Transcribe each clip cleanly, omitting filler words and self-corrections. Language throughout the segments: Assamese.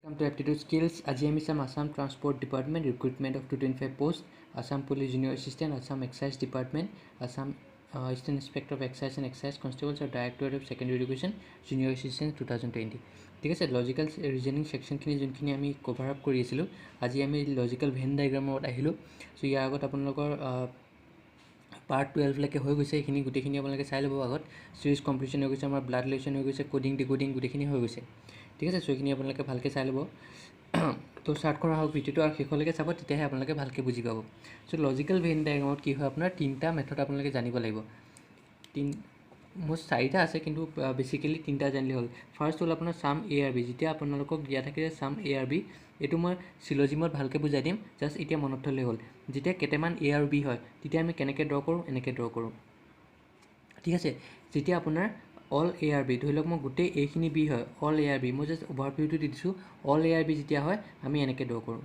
Welcome to Aptitude Skills. আজি আমি চাম Assam Transport Department Recruitment of 225 Post, Assam Police Junior Assistant, Assam Excise Department, Assam Assistant Inspector of Excise and Excise Constables or Directorate of Secondary Education Junior Assistant 2020. ঠিক আছে, লজিক্যাল ৰিজনিং সেকশ্যনখিনি যোনখিনি আমি কভাৰ আপ কৰি আছিলোঁ, আজি আমি লজিক্যাল ভেন ডায়েগ্ৰামত আহিলোঁ। চ' ইয়াৰ আগত আপোনালোকৰ পাৰ্ট 12লৈকে হৈ গৈছে, এইখিনি গোটেইখিনি আপোনালোকে চাই ল'ব। আগত চিৰিজ কমপ্লিশ্যন হৈ গৈছে, আমাৰ ব্লাড ৰিলেশ্যন হৈ গৈছে, কোডিং ডিকোডিং গোটেইখিনি হৈ গৈছে। ঠিক আছে, চ' এইখিনি আপোনালোকে ভালকৈ চাই ল'ব। তো ষ্টাৰ্ট কৰা হওক ভিডিঅ'টো, আৰু শেষলৈকে চাব, তেতিয়াহে আপোনালোকে ভালকৈ বুজি পাব। চ' লজিকেল ভেন ডায়েগ্ৰামত কি হয়, আপোনাৰ তিনিটা মেথড আপোনালোকে জানিব লাগিব। মোৰ চাৰিটা আছে, কিন্তু বেচিকেলি তিনিটা জানিলে হ'ল। ফাৰ্ষ্ট হ'ল আপোনাৰ চাম এ আৰ বি। যেতিয়া আপোনালোকক দিয়া থাকে যে চাম এ আৰ বি, এইটো মই চিলজিমত ভালকৈ বুজাই দিম, জাষ্ট এতিয়া মনত থ'লে হ'ল। যেতিয়া কেইটামান এ আৰু বি হয়, তেতিয়া আমি কেনেকৈ ড্ৰ কৰোঁ, এনেকৈ ড্ৰ কৰোঁ। ঠিক আছে, যেতিয়া আপোনাৰ অল এ আৰ বি, ধৰি লওক মই গোটেই এইখিনি বি হয়, অল এ আৰ বি, মই জাষ্ট অভাৰভিউটো দি দিছোঁ। অল এ আৰ বি যেতিয়া হয়, আমি এনেকৈ ড্ৰ কৰোঁ।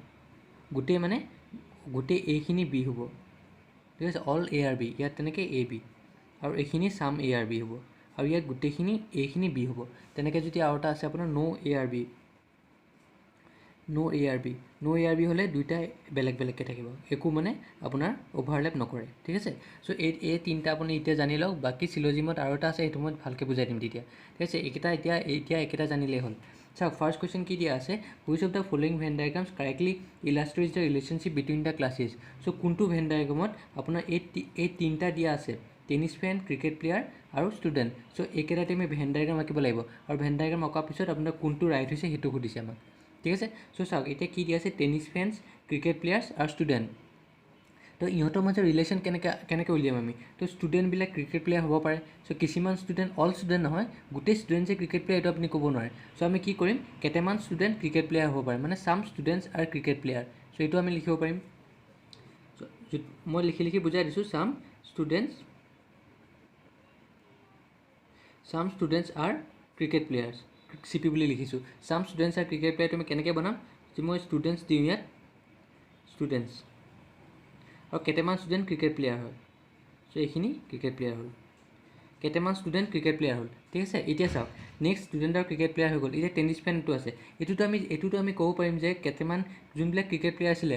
গোটেই এইখিনি বি হ'ব। ঠিক আছে, অল এ আৰ বি, ইয়াত তেনেকৈ এ বি, আৰু এইখিনি চাম এ আৰ বি হ'ব, আৰু ইয়াত গোটেইখিনি এইখিনি বি হ'ব। তেনেকৈ যদি আৰু এটা আছে আপোনাৰ ন' এ আৰ বি, ন' এ আৰ বি হ'লে দুইটাই বেলেগ বেলেগকৈ থাকিব, একো মানে আপোনাৰ অভাৰলেপ নকৰে। ঠিক আছে, চ' এই তিনিটা আপুনি এতিয়া জানি লওক। বাকী চিলজিমত আৰু এটা আছে, সেইটো মই ভালকৈ বুজাই দিম তেতিয়া। ঠিক আছে, এইকেইটা এতিয়া একেটা জানিলেই হ'ল। চাওক, ফাৰ্ষ্ট কুৱেশ্যন কি দিয়া আছে, which of the following Venn diagrams correctly illustrates the relationship between the classes. So' কোনটো ভেন ডায়েগ্ৰামত আপোনাৰ এই তিনিটা দিয়া আছে, টেনিছ ফেন, ক্ৰিকেট প্লেয়াৰ আৰু ষ্টুডেণ্ট। চ' এইকেইটাতে আমি ভেন ডায়েগ্ৰাম আঁকিব লাগিব, আৰু ভেন ডায়েগ্ৰাম অঁকাৰ পিছত আপোনাৰ কোনটো ৰাইট হৈছে সেইটো সুধিছে আমাক। ঠিক আছে, চ' চাওক এতিয়া কি দিয়া আছে, টেনিছ ফেন্স, ক্ৰিকেট প্লেয়াৰ্ছ আৰু ষ্টুডেণ্ট। তো ইহঁতৰ মাজৰ ৰিলেশ্যন কেনেকৈ উলিয়াম আমি। তো ষ্টুডেণ্টবিলাক ক্ৰিকেট প্লেয়াৰ হ'ব পাৰে। চ' কিছুমান ষ্টুডেণ্ট, অল ষ্টুডেণ্ট নহয়, গোটেই ষ্টুডেণ্ট যে ক্ৰিকেট প্লেয়াৰ, এইটো আপুনি ক'ব নোৱাৰে। চ' আমি কি কৰিম, কেইটামান ষ্টুডেণ্ট ক্ৰিকেট প্লেয়াৰ হ'ব পাৰে, মানে চাম ষ্টুডেণ্টছ আৰু ক্ৰিকেট প্লেয়াৰ। চ' এইটো আমি লিখিব পাৰিম। চ' মই লিখি বুজাই দিছোঁ, চাম students R cricket players, C P বুলি লিখিছোঁ। চাম ষ্টুডেণ্টছ আৰ ক্ৰিকেট প্লেয়াৰ তুমি কেনেকৈ বনাম, যে মই ষ্টুডেণ্টছ দিওঁ ইয়াত, ষ্টুডেণ্টছ, আৰু কেইটামান ষ্টুডেণ্ট ক্ৰিকেট প্লেয়াৰ হয়। চ' এইখিনি ক্ৰিকেট প্লেয়াৰ হ'ল, কেইটামান ষ্টুডেণ্ট ক্ৰিকেট প্লেয়াৰ হ'ল। ঠিক আছে, এতিয়া চাওক, নেক্সট ষ্টুডেণ্ট আৰু ক্ৰিকেট প্লেয়াৰ হৈ গ'ল। এতিয়া টেনিছ ফেনটো আছে, এইটোতো আমি ক'ব পাৰিম যে কেইটামান যোনবিলাক ক্ৰিকেট প্লেয়াৰ আছিলে,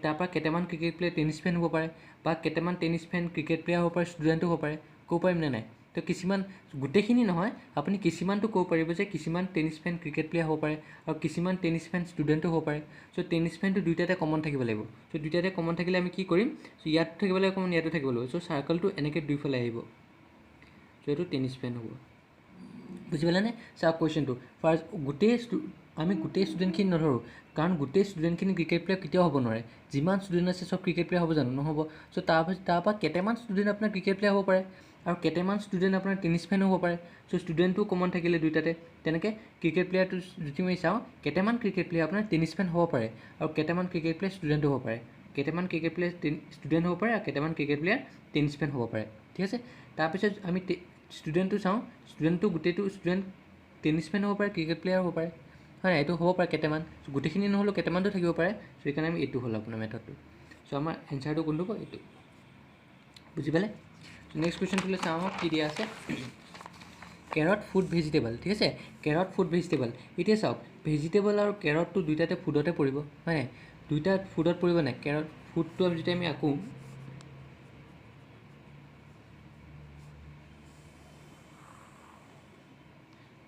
তাৰপৰা কেইটামান ক্ৰিকেট প্লেয়াৰ টেনিছ ফেন হ'ব পাৰে, বা কেইটামান টেনিছ ফেন ক্ৰিকেট প্লেয়াৰ হ'ব পাৰে, ষ্টুডেণ্টো হ'ব পাৰে। ক'ব পাৰিম নে নাই? তো কিছুমান, গোটেইখিনি নহয়, আপুনি কিছুমানটো ক'ব পাৰিব যে কিছুমান টেনিছ ফেন ক্ৰিকেট প্লেয়াৰ হ'ব পাৰে, আৰু কিছুমান টেনিছ ফেন ষ্টুডেণ্টো হ'ব পাৰে। চ' টেনিছ ফেনটো দুইটাতে কমন থাকিব লাগিব। চ' দুইটাতে কমন থাকিলে আমি কি কৰিম, চ' ইয়াতো থাকিব লাগিব কমন, ইয়াতো থাকিব লাগিব। চ' চাৰ্কলটো এনেকৈ দুইফালে আহিব। চ' এইটো টেনিছ ফেন হ'ব। বুজি পালেনে? চাওক কুৱেশ্যনটো, ফাৰ্ষ্ট আমি গোটেই ষ্টুডেণ্টখিনি নধৰোঁ, কাৰণ গোটেই ষ্টুডেণ্টখিনি ক্ৰিকেট প্লেয়াৰ কেতিয়াও হ'ব নোৱাৰে। যিমান ষ্টুডেণ্ট আছে চব ক্ৰিকেট প্লেয়াৰ হ'ব জানো? নহ'ব। চ' তাৰপৰা কেইটামান ষ্টুডেণ্ট আপোনাৰ ক্ৰিকেট প্লেয়াৰ হ'ব পাৰে, আৰু কেইটামান ষ্টুডেণ্ট আপোনাৰ টেনিছ ফেনো হ'ব পাৰে। চ' ষ্টুডেণ্টটো কমন থাকিলে দুইটাতে, তেনেকৈ ক্ৰিকেট প্লেয়াৰটো যদি আমি চাওঁ, কেইটামান ক্ৰিকেট প্লেয়াৰ আপোনাৰ টেনিছ ফেন হ'ব পাৰে, আৰু কেইটামান ক্ৰিকেট প্লেয়াৰ ষ্টুডেণ্টো হ'ব পাৰে। কেইটামান ক্ৰিকেট প্লেয়াৰ ষ্টুডেণ্ট হ'ব পাৰে, আৰু কেইটামান ক্ৰিকেট প্লেয়াৰ টেনিছ ফেন হ'ব পাৰে। ঠিক আছে, তাৰপিছত আমি ষ্টুডেণ্টটো চাওঁ, ষ্টুডেণ্টটো গোটেইটো ষ্টুডেণ্ট টেনিছ ফেন হ'ব পাৰে, ক্ৰিকেট প্লেয়াৰ হ'ব পাৰে, হয় নাই? এইটো হ'ব পাৰে কেইটামান, গোটেইখিনি নহ'লেও কেইটামানটো থাকিব পাৰে। চ' সেইকাৰণে আমি এইটো হ'ল আপোনাৰ মেথডটো। চ' আমাৰ এনচাৰটো কোনটো হ'ব, এইটো। বুজি পালে? নেক্সট কুৱেশ্যনটোলৈ চাওঁ, কি দিয়া আছে, কেৰট, ফুড, ভেজিটেবল। ঠিক আছে, কেৰট, ফুড, ভেজিটেবল। এতিয়া চাওক, ভেজিটেবল আৰু কেৰটটো দুইটাতে ফুডতে পৰিব, হয় নাই? দুইটা ফুডত পৰিব নাই? কেৰট, ফুডটো যেতিয়া আমি আঁকো,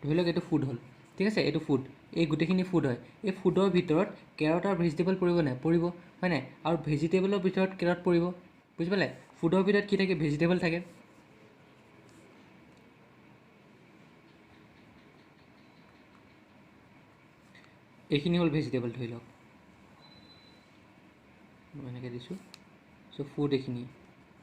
ধৰি লওক এইটো ফুড হ'ল। ঠিক আছে, এইটো ফুড, এই গোটেইখিনি ফুড হয়। এই ফুডৰ ভিতৰত কেৰট আৰু ভেজিটেবল পৰিব নাই? পৰিব, হয় নাই? আৰু ভেজিটেবলৰ ভিতৰত কেৰট পৰিব। বুজি পালে? ফুডৰ ভিতৰত কি থাকে? ভেজিটেবল থাকে। এইখিনি হ'ল ভেজিটেবল, ধৰি লওক মই এনেকৈ দিছোঁ। চ' ফুড এইখিনি,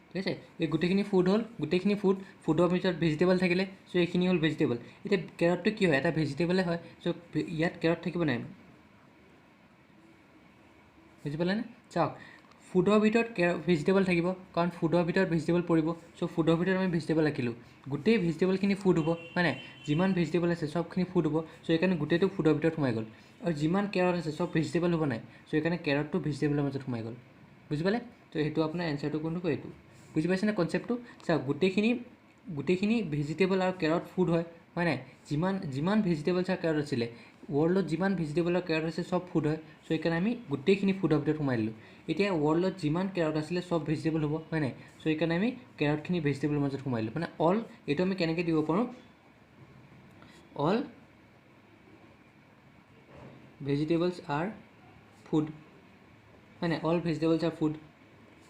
ঠিক আছে, এই গোটেইখিনি ফুড হ'ল, গোটেইখিনি ফুডৰ ভিতৰত ভেজিটেবল থাকিলে। চ' এইখিনি হ'ল ভেজিটেবল। এতিয়া কেৰটটো কি হয়? এটা ভেজিটেবলে হয়। চ' ইয়াত কেৰট থাকিব নাই? বুজি পালেনে? চাওক, ফুডৰ ভিতৰত ভেজিটেবল থাকিব, কাৰণ ফুডৰ ভিতৰত ভেজিটেবল পৰিব। চ' ফুডৰ ভিতৰত আমি ভেজিটেবল ৰাখিলোঁ, গোটেই ভেজিটেবলখিনি ফুড হ'ব, হয় নাই? যিমান ভেজিটেবল আছে চবখিনি ফুড হ'ব। চ' সেইকাৰণে গোটেইটো ফুডৰ ভিতৰত সোমাই গ'ল। আৰু যিমান কেৰট আছে চব ভেজিটেবল হ'ব নাই? চ' সেইকাৰণে কেৰটটো ভেজিটেবলৰ মাজত সোমাই গ'ল। বুজি পালে? ত' সেইটো আপোনাৰ এনচাৰটো কোনটো কয়, এইটো। বুজি পাইছেনে কনচেপ্টটো? চাওক, গোটেইখিনি ভেজিটেবল আৰু কেৰট ফুড হয়, হয় নাই? যিমান ভেজিটেবলছ আৰু কেৰট আছিলে, ৱৰ্ল্ডত যিমান ভেজিটেবল আৰু কেৰট আছে চব ফুড হয় চ' সেইকাৰণে আমি গোটেইখিনি ফুডৰ ভিতৰত সোমাই দিলোঁ এতিয়া ৱৰ্ল্ডত যিমান কেৰট আছিলে চব ভেজিটেবল হ'ব হয় নাই চ' সেইকাৰণে আমি কেৰটখিনি ভেজিটেবলৰ মাজত সোমাই দিলোঁ মানে অল এইটো আমি কেনেকৈ দিব পাৰোঁ অল ভেজিটেবলছ আৰ ফুড হয় নাই অল ভেজিটেবলছ আৰ ফুড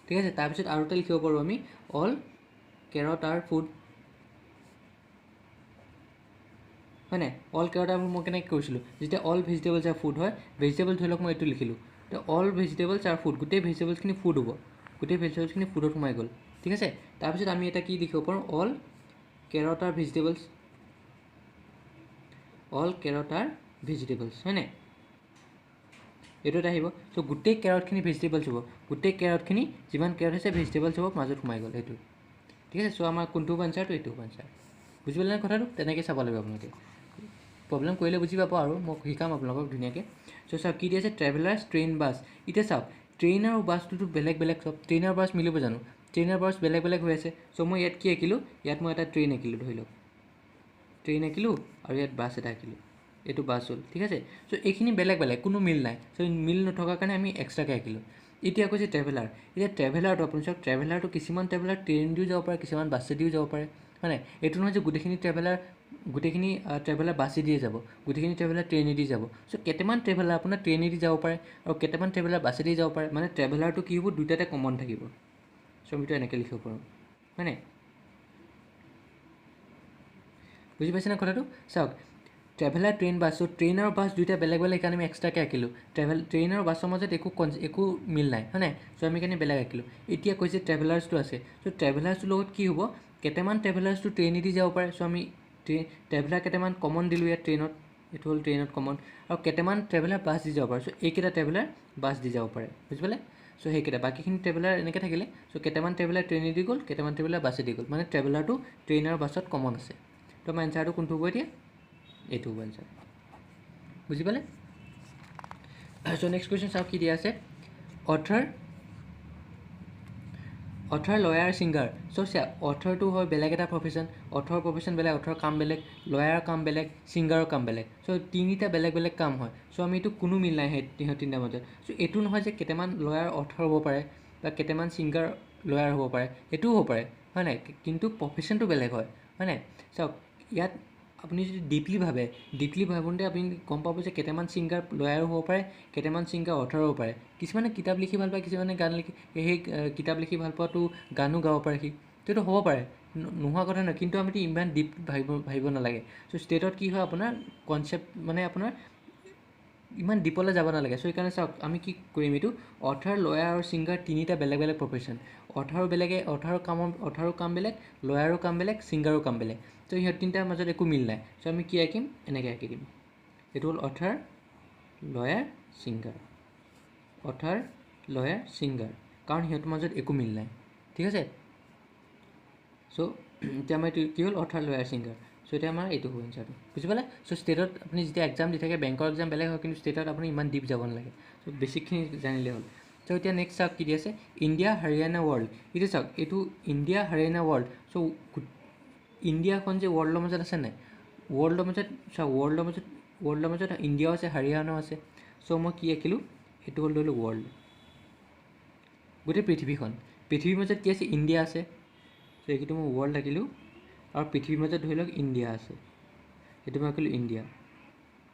ঠিক আছে তাৰপিছত আৰু এটা লিখিব পাৰোঁ আমি অল কেৰট আৰ ফুড হয় নাই অল কেৰট আৰ ফুড মই কেনেকৈ কৰিছিলোঁ যেতিয়া অল ভেজিটেবলছ আৰ ফুড হয় ভেজিটেবল ধৰি লওক মই এইটো লিখিলোঁ তো অল ভেজিটেবলছ আৰ ফুড গোটেই ভেজিটেবলছখিনি ফুড হ'ব গোটেই ভেজিটেবলছখিনি ফুডত সোমাই গ'ল ঠিক আছে তাৰপিছত আমি এটা কি লিখিব পাৰোঁ all carrot R vegetables all carrot R vegetables হয় নাই এইটো এটা আহিব চ' গোটেই কেৰটখিনি ভেজিটেবলছ হ'ব গোটেই কেৰটখিনি যিমান কেৰট আছে ভেজিটেবলছ হ'ব মাজত সোমাই গ'ল এইটো ঠিক আছে চ' আমাৰ কোনটো আনচাৰটো এইটো আনচাৰ বুজি পালে কথাটো তেনেকৈ চাব লাগিব আপোনালোকে প্ৰব্লেম কৰিলে বুজি পাব আৰু মই শিকাম আপোনালোকক ধুনীয়াকৈ চ' চাওক কি দি আছে ট্ৰেভেলাৰ্ছ ট্ৰেইন বাছ এতিয়া চাওক ট্ৰেইন আৰু বাছটোতো বেলেগ বেলেগ চব ট্ৰেইন আৰু বাছ মিলিব জানো ট্ৰেইন আৰু বাছ বেলেগ বেলেগ হৈ আছে চ' মই ইয়াত কি আঁকিলোঁ ইয়াত মই এটা ট্ৰেইন আঁকিলোঁ ধৰি লওক ট্ৰেইন আঁকিলোঁ আৰু ইয়াত বাছ এটা আঁকিলোঁ এইটো বাছ হ'ল ঠিক আছে চ' এইখিনি বেলেগ বেলেগ কোনো মিল নাই চ' মিল নথকাৰ কাৰণে আমি এক্সট্ৰাকৈ আঁকিলোঁ এতিয়া কৈছে ট্ৰেভেলাৰ এতিয়া ট্ৰেভেলাৰটো আপুনি চাওক ট্ৰেভেলাৰটো কিছুমান ট্ৰেভেলাৰ ট্ৰেইন দিও যাব পাৰে কিছুমান বাছেদিও যাব পাৰে হয় নাই এইটো নহয় যে গোটেইখিনি ট্ৰেভেলাৰ বাছে দিয়ে যাব গোটেইখিনি ট্ৰেভেলাৰ ট্ৰেইনেদি যাব চ' কেইটামান ট্ৰেভেলাৰ আপোনাৰ ট্ৰেইনেদি যাব পাৰে আৰু কেইটামান ট্ৰেভেলাৰ বাছেদি যাব পাৰে মানে ট্ৰেভেলাৰটো কি হ'ব দুটাতে কমন থাকিব চ' আমিতো এনেকৈ লিখিব পাৰোঁ হয় নাই বুজি পাইছেনে কথাটো চাওক ট্ৰেভেলাৰ ট্ৰেইন বাছ চ' ট্ৰেইন আৰু বাছ দুইটা বেলেগ বেলেগ কাৰণে আমি এক্সট্ৰাকৈ আঁকিলোঁ ট্ৰেইন আৰু বাছৰ মাজত একো মিল নাই হয় নাই চ' আমি কাৰণে বেলেগ আঁকিলোঁ এতিয়া কৈছে ট্ৰেভেলাৰ্ছটো আছে চ' ট্ৰেভেলাৰ্ছটোৰ লগত কি হ'ব কেইটামান ট্ৰেভেলাৰ্ছটো ট্ৰেইনেদি যাব পাৰে চ' আমি ট্ৰেভেলাৰ কেইটামান কমন দিলোঁ ইয়াত ট্ৰেইনত এইটো হ'ল ট্ৰেইনত কমন আৰু কেইটামান ট্ৰেভেলাৰ বাছ দি যাব পাৰে চ' এইকেইটা ট্ৰেভেলাৰ বাছ দি যাব পাৰে বুজি পালে চ' সেইকেইটা বাকীখিনি ট্ৰেভেলাৰ এনেকৈ থাকিলে চ' কেইটামান ট্ৰেভেলাৰ ট্ৰেইনেদি গ'ল কেইটামান ট্ৰেভেলাৰ বাছেদি গ'ল মানে ট্ৰেভেলাৰটো ট্ৰেইন আৰু বাছত কমন আছে তো আমাৰ এনচাৰটো কোনটো হ'ব এতিয়া এইটো হ'ব এনচাৰ বুজি পালে চ' নেক্সট কুৱেশ্যন চাওক কি দিয়া আছে অথাৰ লয়াৰ ছিংগাৰ চ' চা অথাৰটো হয় বেলেগ এটা প্ৰফেশ্যন অথাৰৰ প্ৰফেশ্যন বেলেগ অথাৰৰ কাম বেলেগ লয়াৰৰ কাম বেলেগ ছিংগাৰৰ কাম বেলেগ চ' তিনিটা বেলেগ বেলেগ কাম হয় চ' আমি এইটো কোনো মিল নাই সিহঁত তিনিটাৰ মাজত চ' এইটো নহয় যে কেইটামান লয়াৰ অথাৰ হ'ব পাৰে বা কেইটামান ছিংগাৰ লয়াৰ হ'ব পাৰে সেইটোও হ'ব পাৰে হয় নাই কিন্তু প্ৰফেশ্যনটো বেলেগ হয় নাই চাওক ইয়াত আপুনি যদি ডিপলি ভাবোঁতে আপুনি গম পাব যে কেইটামান ছিংগাৰ লয়াৰো হ'ব পাৰে কেইটামান ছিংগাৰ অথাৰ হ'ব পাৰে কিছুমানে কিতাপ লিখি ভাল পায় কিছুমানে গান লিখি সেই কিতাপ লিখি ভাল পোৱাটো গানো গাব পাৰে সেইটো হ'ব পাৰে নোহোৱা কথা নহয় কিন্তু আমিতো ইমান ডিপ ভাবিব নালাগে চ' ষ্টেটত কি হয় আপোনাৰ কনচেপ্ট মানে আপোনাৰ ইমান ডিপলৈ যাব নালাগে চ' সেইকাৰণে চাওক আমি কি কৰিম এইটো অথাৰ লয়াৰ আৰু ছিংগাৰ তিনিটা বেলেগ বেলেগ প্ৰফেশ্যন অথাৰৰ কাম বেলেগ লয়াৰৰ কাম বেলেগ ছিংগাৰৰ কাম বেলেগ ত' সিহঁত তিনিটাৰ মাজত একো মিল নাই চ' আমি কি আঁকিম এনেকৈ আঁকি দিম এইটো হ'ল অথাৰ লয়াৰ ছিংগাৰ কাৰণ সিহঁতৰ মাজত একো মিল নাই ঠিক আছে চ' এতিয়া আমাৰ এইটো কি হ'ল অথাৰ লয়াৰ ছিংগাৰ চ' এতিয়া আমাৰ এইটো হ'ব এনচাৰটো বুজি পালে চ' ষ্টেটত আপুনি যেতিয়া এক্সাম দি থাকে বেংকৰ এক্সাম বেলেগ হয় কিন্তু ষ্টেটত আপুনি ইমান ডিপ যাব নালাগে চ' বেছিকখিনি জানিলে হ'ল চ' এতিয়া নেক্সট চাওক কি দি আছে ইণ্ডিয়া হাৰিয়ানা ৱৰ্ল্ড এতিয়া চাওক এইটো ইণ্ডিয়া হাৰিয়ানা ৱৰ্ল্ড চ' ইণ্ডিয়াখন যে ৱৰ্ল্ডৰ মাজত আছে নাই ৱৰ্ল্ডৰ মাজত ইণ্ডিয়াও আছে হাৰিয়ানাও আছে চ' মই কি আঁকিলোঁ এইটো হ'ল ধৰি লওক ৱৰ্ল্ড গোটেই পৃথিৱীৰ মাজত কি আছে ইণ্ডিয়া আছে চ' এইটো মই ৱৰ্ল্ড আঁকিলোঁ আৰু পৃথিৱীৰ মাজত ধৰি লওক ইণ্ডিয়া আছে এইটো মই আঁকিলোঁ ইণ্ডিয়া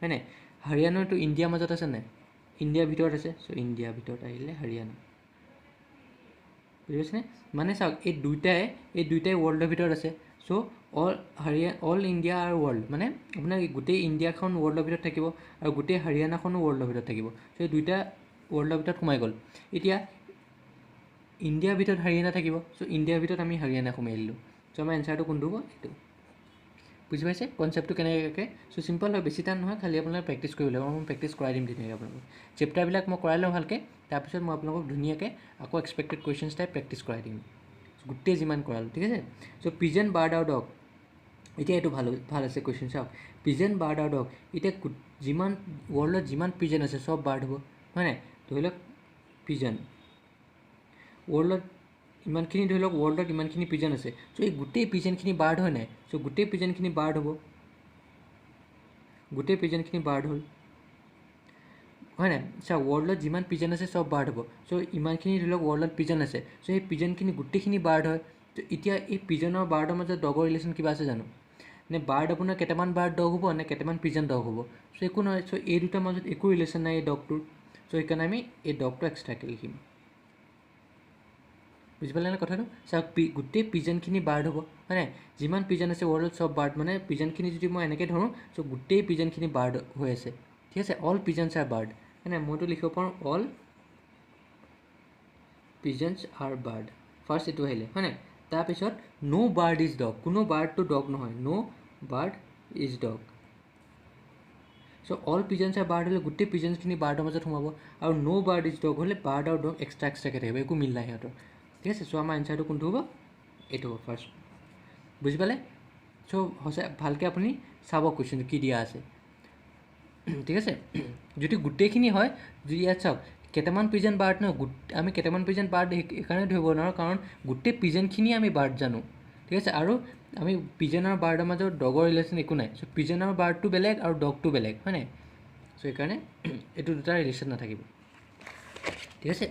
হয় নাই হাৰিয়ানাটো ইণ্ডিয়াৰ মাজত আছে নাই ইণ্ডিয়াৰ ভিতৰত আছে চ' ইণ্ডিয়াৰ ভিতৰত আহিলে হাৰিয়ানা বুজি পাইছেনে মানে চাওক এই দুইটাই ৱৰ্ল্ডৰ ভিতৰত আছে চ' অল ইণ্ডিয়া আৰু ৱৰ্ল্ড মানে আপোনাৰ গোটেই ইণ্ডিয়াখন ৱৰ্ল্ডৰ ভিতৰত থাকিব আৰু গোটেই হাৰিয়ানাখনো ৱৰ্ল্ডৰ ভিতৰত থাকিব চ' এই দুইটা ৱৰ্ল্ডৰ ভিতৰত সোমাই গ'ল এতিয়া ইণ্ডিয়াৰ ভিতৰত হাৰিয়ানা থাকিব চ' ইণ্ডিয়াৰ ভিতৰত আমি হাৰিয়ানা সোমাই দিলোঁ চ' আমাৰ এনচাৰটো কোনটো হ'ব এইটো বুজি পাইছে কনচেপ্টটো কেনেকৈ চ' চিম্পল হয় বেছি টান নহয় খালি আপোনালোকে প্ৰেক্টিছ কৰিব লাগিব মই প্ৰেক্টিছ কৰাই দিম ধুনীয়াকৈ আপোনালোকক চেপ্টাৰবিলাক মই কৰাই লওঁ ভালকৈ তাৰপিছত মই আপোনালোকক ধুনীয়াকৈ আকৌ এক্সপেক্টেড কুৱেশ্যনছ টাইপ প্ৰেক্টিছ কৰাই দিম গোটেই যিমান কৰালোঁ ঠিক আছে চ' পিজন বাৰ্ড আৰু ডগ এতিয়া এইটো ভাল আছে কুৱেশ্যন চাওক পিজন বাৰ্ড আৰু ডগ এতিয়া যিমান ৱৰ্ল্ডত যিমান পিজন আছে চব বাৰ্ড হ'ব হয় নাই ধৰি লওক পিজন ৱৰ্ল্ডত ইমানখিনি পিজন আছে চ' এই গোটেই পিজনখিনি বাৰ্ড হয় নাই চ' গোটেই পিজনখিনি বাৰ্ড হ'ব গোটেই পিজনখিনি বাৰ্ড হ'ল হয় নাই চা ৱৰ্ল্ডত যিমান পিজন আছে চব বাৰ্ড হ'ব চ' ইমানখিনি ধৰি লওক ৱৰ্ল্ডত পিজন আছে চ' সেই পিজনখিনি গোটেইখিনি বাৰ্ড হয় তো এতিয়া এই পিজনৰ বাৰ্ডৰ মাজত ডগৰ ৰিলেশ্যন কিবা আছে জানো নে বাৰ্ড আপোনাৰ কেইটামান বাৰ্ড ডগ হ'ব নে কেইটামান পিজন ডগ হ'ব চ' একো নহয় চ' এই দুটাৰ মাজত একো ৰিলেশ্যন নাই এই ডগটোৰ চ' সেইকাৰণে আমি এই ডগটো এক্সট্ৰাকৈ লিখিম বুজি পালে নে কথাটো চাওক গোটেই পিজনখিনি বাৰ্ড হ'ব হয় নাই যিমান পিজন আছে ৱৰ্ল্ডত চব বাৰ্ড মানে পিজনখিনি যদি মই এনেকৈ ধৰোঁ চ' গোটেই পিজনখিনি বাৰ্ড হৈ আছে ঠিক আছে অল পিজনছ আৰ বাৰ্ড হয় নাই মইতো লিখিব পাৰোঁ all pigeons are bird first এইটো আহিলে হয় নাই তাৰপিছত ন' বাৰ্ড ইজ ডগ কোনো বাৰ্ডটো ডগ নহয় no' bird is dog so' all pigeons are bird হ'লে গোটেই পিজনছখিনি বাৰ্ডৰ মাজত সোমাব আৰু ন' বাৰ্ড ইজ ডগ হ'লে বাৰ্ড আৰু ডগ এক্সট্ৰাকৈ থাকিব একো মিল নাই সিহঁতৰ ঠিক আছে চ' আমাৰ এনচাৰটো কোনটো হ'ব এইটো হ'ব ফাৰ্ষ্ট বুজি পালে চ' সঁচা ভালকৈ আপুনি চাব কুৱেশ্যনটো কি দিয়া আছে ঠিক আছে যদি গোটেইখিনি হয় যদি ইয়াত চাওক কেইটামান পিজন বাৰ্ড ন আমি কেইটামান পিজন বাৰ্ড সেইকাৰণে ধৰিব নোৱাৰোঁ কাৰণ গোটেই পিজনখিনি আমি বাৰ্ড জানো ঠিক আছে আৰু আমি পিজন আৰু বাৰ্ডৰ মাজত ডগৰ ৰিলেশ্যন একো নাই চ' পিজন আৰু বাৰ্ডটো বেলেগ আৰু ডগটো বেলেগ হয় নাই চ' সেইকাৰণে এইটো দুটা ৰিলেশ্যন নাথাকিব ঠিক আছে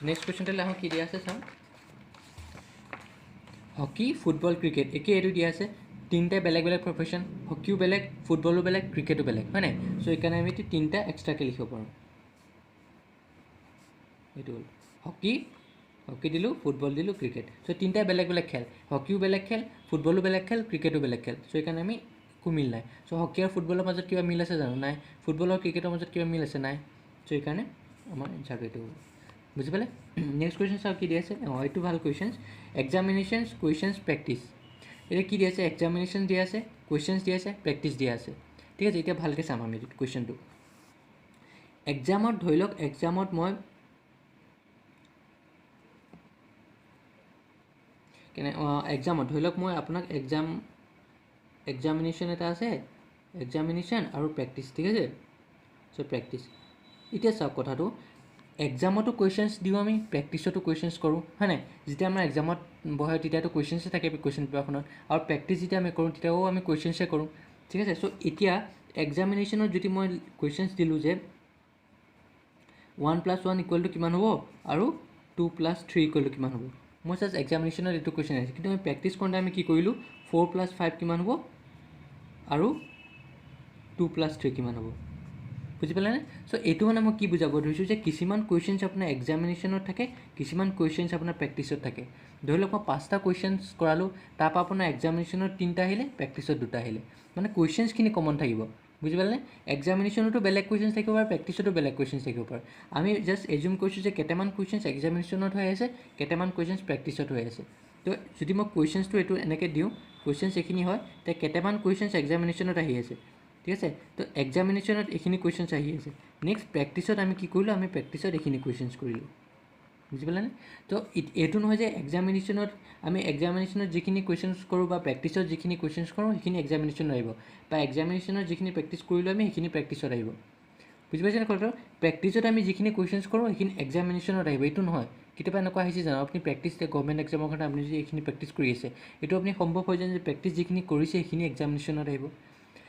নেক্সট কুৱেশ্যনটোলৈ আহোঁ কি দিয়া আছে চাওঁ হকী ফুটবল ক্ৰিকেট একেই এইটো দিয়া আছে তিনিটাই বেলেগ বেলেগ প্ৰফেশ্যন হকীও বেলেগ ফুটবলো বেলেগ ক্ৰিকেটো বেলেগ হয় নাই চ' সেইকাৰণে আমি তিনিটা এক্সট্ৰাকৈ লিখিব পাৰোঁ এইটো হ'ল হকী দিলোঁ ফুটবল দিলোঁ ক্ৰিকেট চ' তিনিটাই বেলেগ বেলেগ খেল হকীও বেলেগ খেল ফুটবলো বেলেগ খেল ক্ৰিকেটো বেলেগ খেল চ' সেইকাৰণে আমি একো মিল নাই চ' হকী আৰু ফুটবলৰ মাজত কিবা মিল আছে জানো নাই ফুটবল আৰু ক্ৰিকেটৰ মাজত কিবা মিল আছে নাই চ' সেইকাৰণে আমাৰ এনচাৰটো এইটো হ'ব বুজি পালে নেক্সট কুৱেশ্যন চাওক কি দিয়া আছে অঁ এইটো ভাল কুৱেশ্যনছ এক্সামিনেশ্যনছ কুৱেশ্যনছ প্ৰেক্টিছ এতিয়া কি দিয়া আছে এক্সামিনেশ্যন দিয়া আছে কুৱেশ্যনছ দিয়া আছে প্ৰেক্টিছ দিয়া আছে ঠিক আছে এতিয়া ভালকৈ চাম আমি কুৱেশ্যনটো এক্সামত ধৰি লওক এক্সামত মই এক্সামত ধৰি লওক মই আপোনাক এক্সামিনেশ্যন এটা আছে এক্সামিনেশ্যন আৰু প্ৰেক্টিছ ঠিক আছে চ' প্ৰেক্টিছ এতিয়া চাওক কথাটো এক্সামতো কুৱেশ্যনছ দিওঁ আমি প্ৰেক্টিছতো কুৱেশ্যনছ কৰোঁ হয় নাই যেতিয়া আমাৰ এক্সামত বহে তেতিয়াতো কুৱেশ্যনছে থাকে কুৱেশ্যন পেপাৰখনত আৰু প্ৰেক্টিছ যেতিয়া আমি কৰোঁ তেতিয়াও আমি কুৱেশ্যনছে কৰোঁ ঠিক আছে চ' এতিয়া এক্সামিনেশ্যনত যদি মই কুৱেশ্যনছ দিলোঁ যে 1+1 = কিমান হ'ব আৰু 2+3 = কিমান হ'ব মই জাষ্ট এক্সামিনেশ্যনত এইটো কুৱেশ্যন আহিছে কিন্তু আমি প্ৰেক্টিছ কৰোঁতে আমি কি কৰিলোঁ 4+5 কিমান হ'ব আৰু 2+3 কিমান হ'ব বুজি পালেনে চ' এইটো মানে মই কি বুজাব ধৰিছোঁ যে কিছুমান কুৱেশ্যনছ আপোনাৰ এক্সামিনেশ্যনত থাকে কিছুমান কুৱেশ্যনছ আপোনাৰ প্ৰেক্টিছত থাকে ধৰি লওক মই 5টা কুৱেশ্যনছ কৰালোঁ তাৰপৰা আপোনাৰ এক্সামিনেশ্যনত 3টা আহিলে প্ৰেক্টিছত 2টা আহিলে মানে কুৱেশ্যনছখিনি কমন থাকিব বুজি পালেনে এক্সামিনেশ্যনতো বেলেগ কুৱেশ্যনছ থাকিব পাৰে প্ৰেক্টিছতো বেলেগ কুৱেশ্যনছ থাকিব পাৰে আমি জাষ্ট এজিউম কৰিছোঁ যে কেইটামান কুৱেশ্যনছ এক্সামিনেশ্যনত হৈ আছে কেইটামান কুৱেশ্যনছ প্ৰেক্টিছত হৈ আছে তো যদি মই কুৱেশ্যনছটো এইটো এনেকৈ দিওঁ কুৱেশ্যনছ এইখিনি হয় তে কেইটামান কুৱেশ্যনছ এক্সামিনেশ্যনত আহি আছে ঠিক আছে তো এক্সামিনেশ্যনত এইখিনি কুৱেশ্যনছ আহি আছে নেক্সট প্ৰেক্টিছত আমি কি কৰিলোঁ আমি প্ৰেক্টিছত এইখিনি কুৱেশ্যনছ কৰিলোঁ বুজি পালেনে তো এইটো নহয় যে এক্সামিনেশ্যনত আমি এক্সামিনেশ্যনত যিখিনি কুৱেশ্যনছ কৰোঁ বা প্ৰেক্টিছত যিখিনি কুৱেশ্যনছ কৰোঁ সেইখিনি এক্সামিনেশ্যনত আহিব বা এক্সামিনেশ্যনত যিখিনি প্ৰেক্টিছ কৰিলোঁ আমি সেইখিনি প্ৰেক্টিছত আহিব বুজি পাইছেনে কথাটো প্ৰেক্টিছত আমি যিখিনি কুৱেশ্যনছ কৰোঁ সেইখিনি এক্সামিনেশ্যনত আহিব এইটো নহয় কেতিয়াবা এনেকুৱা আহিছে জানো আপুনি প্ৰেক্টিছ গভৰ্ণমেণ্ট এক্সামৰ কাৰণে আপুনি যদি এইখিনি প্ৰেক্টিছ কৰি আছে এইটো আপুনি সম্ভৱ হৈ যায় যে প্ৰেক্টিছ যিখিনি কৰিছে সেইখিনি এক্সামিনেশ্যনত আহিব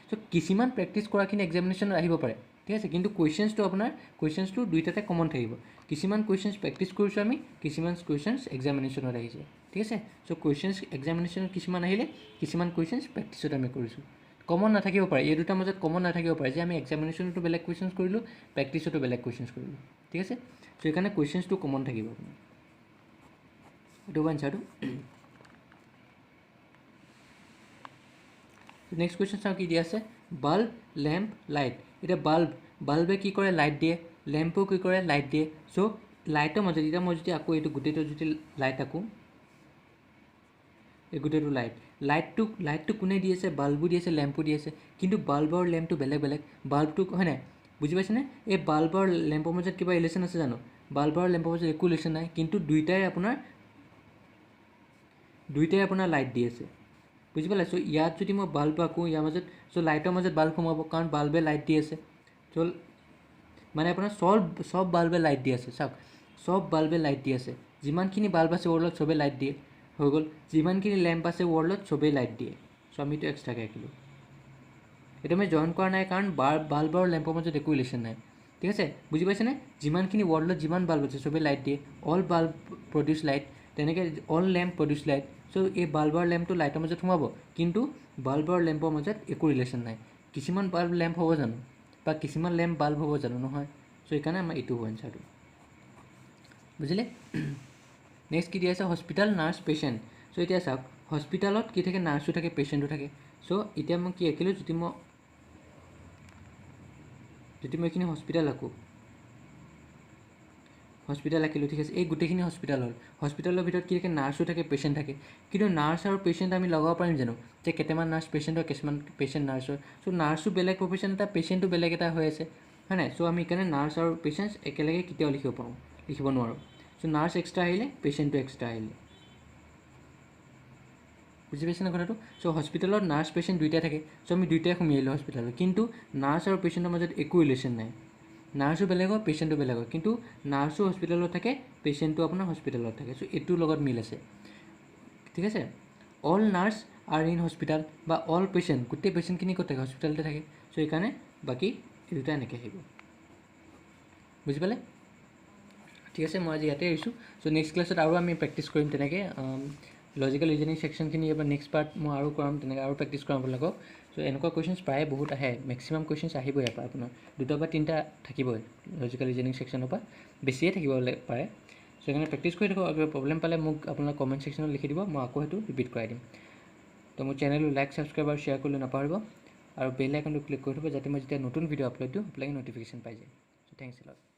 চ' কিছুমান প্ৰেক্টিছ কৰাখিনি এক্সামিনেশ্যনত আহিব পাৰে ঠিক আছে কিন্তু কুৱেশ্যনছটো দুইটাতে কমন থাকিব কিছুমান কুৱেশ্যনছ প্ৰেক্টিছ কৰিছোঁ আমি কিছুমান কুৱেশ্যনছ এক্সামিনেশ্যনত আহিছে ঠিক আছে চ' কুৱেশ্যনছ এক্সামিনেশ্যনত কিছুমান আহিলে কিছুমান কুৱেশ্যনছ প্ৰেক্টিছত আমি কৰিছোঁ কমন নাথাকিব পাৰে এই দুটাৰ মাজত কমন নাথাকিব পাৰে যে আমি এক্সামিনেশ্যনতো বেলেগ কুৱেশ্যনছ কৰিলোঁ প্ৰেক্টিছতো বেলেগ কুৱেশ্যনছ কৰিলোঁ ঠিক আছে চ' সেইকাৰণে কুৱেশ্যনছটো কমন থাকিব আপোনাৰ এইটো এনচাৰটো নেক্সট কুৱেশ্যন চাওঁ কি দিয়া আছে বাল্ব লেম্প লাইট এতিয়া বাল্বে কি কৰে লাইট দিয়ে লেম্পেও কি কৰে লাইট দিয়ে চ' লাইটৰ মাজত এতিয়া মই যদি আকৌ এইটো গোটেইটো যদি লাইট আকোঁ এই গোটেইটো লাইটটো কোনে দি আছে বাল্বো দি আছে লেম্পো দি আছে কিন্তু বাল্ব আৰু লেম্পটো বেলেগ বেলেগ বাল্বটো হয় নাই বুজি পাইছেনে এই বাল্ব আৰু লেম্পৰ মাজত কিবা ৰিলেশ্যন আছে জানো বাল্ব আৰু লেম্পৰ মাজত একো ৰিলেশ্যন নাই কিন্তু দুইটাই আপোনাৰ লাইট দি আছে বুজি পালে চ' ইয়াত যদি মই বাল্ব আঁকোঁ ইয়াৰ মাজত চ' লাইটৰ মাজত বাল্ব সোমাব কাৰণ বাল্বে লাইট দি আছে চ' মানে আপোনাৰ চব বাল্বে লাইট দি আছে চাওক চব বাল্বে লাইট দি আছে যিমানখিনি বাল্ব আছে ৱৰ্ল্ডত চবেই লাইট দিয়ে হৈ গ'ল যিমানখিনি লেম্প আছে ৱৰ্ল্ডত চবেই লাইট দিয়ে চ' আমি এইটো এক্সট্ৰাকৈ আঁকিলোঁ এইটো আমি জইন কৰা নাই কাৰণ বাল্ব আৰু লেম্পৰ মাজত একো ৰিলেশ্যন নাই ঠিক আছে বুজি পাইছেনে যিমানখিনি ৱৰ্ল্ডত যিমান বাল্ব আছে চবেই লাইট দিয়ে অল বাল্ব প্ৰডিউচ লাইট তেনেকৈ অল লেম্প প্ৰডিউচ লাইট চ' এই বাল্ব আৰু লেম্পটো লাইটৰ মাজত সোমাব কিন্তু বাল্ব আৰু লেম্পৰ মাজত একো ৰিলেশ্যন নাই কিছুমান বাল্ব লেম্প হ'ব জানো বা কিছুমান লেম্প বাল্ব হ'ব জানো নহয় চ' সেইকাৰণে আমাৰ এইটো হ'ব এনচাৰটো বুজিলে নেক্সট কি দিয়া আছে হস্পিটেল নাৰ্ছ পেচেণ্ট চ' এতিয়া চাওক হস্পিটেলত কি থাকে নাৰ্ছো থাকে পেচেণ্টো থাকে চ' এতিয়া মই কি আঁকিলোঁ যদি মই এইখিনি হস্পিটেল আঁকো হস্পিটেল আঁকিলোঁ ঠিক আছে এই গোটেইখিনি হস্পিটেল হ'ল হস্পিটেলৰ ভিতৰত কি থাকে নাৰ্ছো থাকে পেচেণ্ট থাকে কিন্তু নাৰ্ছ আৰু পেচেণ্ট আমি লগাব পাৰিম জানো যে কেইটামান নাৰ্ছ পেচেণ্টৰ কিছুমান পেচেণ্ট নাৰ্ছৰ চ' নাৰ্ছো বেলেগ প্ৰফেশ্যন এটা পেচেণ্টো বেলেগ এটা হৈ আছে হয় নাই চ' আমি সেইকাৰণে নাৰ্ছ আৰু পেচেণ্ট একেলগে কেতিয়াও লিখিব নোৱাৰোঁ চ' নাৰ্ছ এক্সট্ৰা আহিলে পেচেণ্টটো এক্সট্ৰা আহিলে বুজি পাইছেনে কথাটো চ' হস্পিটেলত নাৰ্ছ পেচেণ্ট দুইটাই থাকে চ' আমি দুইটাই সোমাই আহিলোঁ হস্পিটেলত কিন্তু নাৰ্ছ আৰু পেচেণ্টৰ মাজত একো ৰিলেশ্যন নাই নাৰ্ছো বেলেগ হয় পেচেণ্টো বেলেগ হয় কিন্তু নাৰ্ছো হস্পিটেলত থাকে পেচেণ্টটো আপোনাৰ হস্পিটেলত থাকে চ' এইটোৰ লগত মিল আছে ঠিক আছে all nurse are in hospital বা অল পেচেণ্ট গোটেই পেচেণ্টখিনি ক'ত থাকে হস্পিটেলতে থাকে চ' সেইকাৰণে বাকী এই দুটা এনেকৈ আহিব বুজি পালে ঠিক আছে মই আজি ইয়াতে এৰিছোঁ চ' নেক্সট ক্লাছত আৰু আমি প্ৰেক্টিছ কৰিম তেনেকৈ লজিকেল ৰিজনিং ছেকশ্যনখিনি এবাৰ নেক্সট পাৰ্ট মই আৰু কৰাম তেনেকৈ আৰু প্ৰেক্টিছ কৰাম আপোনালোকক চ' এনেকুৱা কুৱেশ্যনছ প্ৰায় বহুত আহে মেক্সিমাম কুৱেশ্যনছ আহিবই ইয়াৰ পৰা আপোনাৰ 2টা বা 3টা থাকিবই লজিকেল ৰিজনিং ছেকশ্যনৰ পৰা বেছিয়ে থাকিব পাৰে চ' সেইকাৰণে প্ৰেক্টিছ কৰি থাকক আৰু প্ৰব্লেম পালে মোক আপোনাৰ কমেণ্ট ছেকশ্যনত লিখি দিব মই আকৌ সেইটো ৰিপিট কৰাই দিম তো মোৰ চেনেলটো লাইক ছাবস্ক্ৰাইব আৰু শ্বেয়াৰ কৰিবলৈ নাপাহৰিব আৰু বেল আইকনটো ক্লিক কৰি থ'ব যাতে মই যেতিয়া নতুন ভিডিঅ' আপলোড দিওঁ আপোনালোকে ন'টিফিকেশ্যন পাই যায় চ' থেংকছ এ লট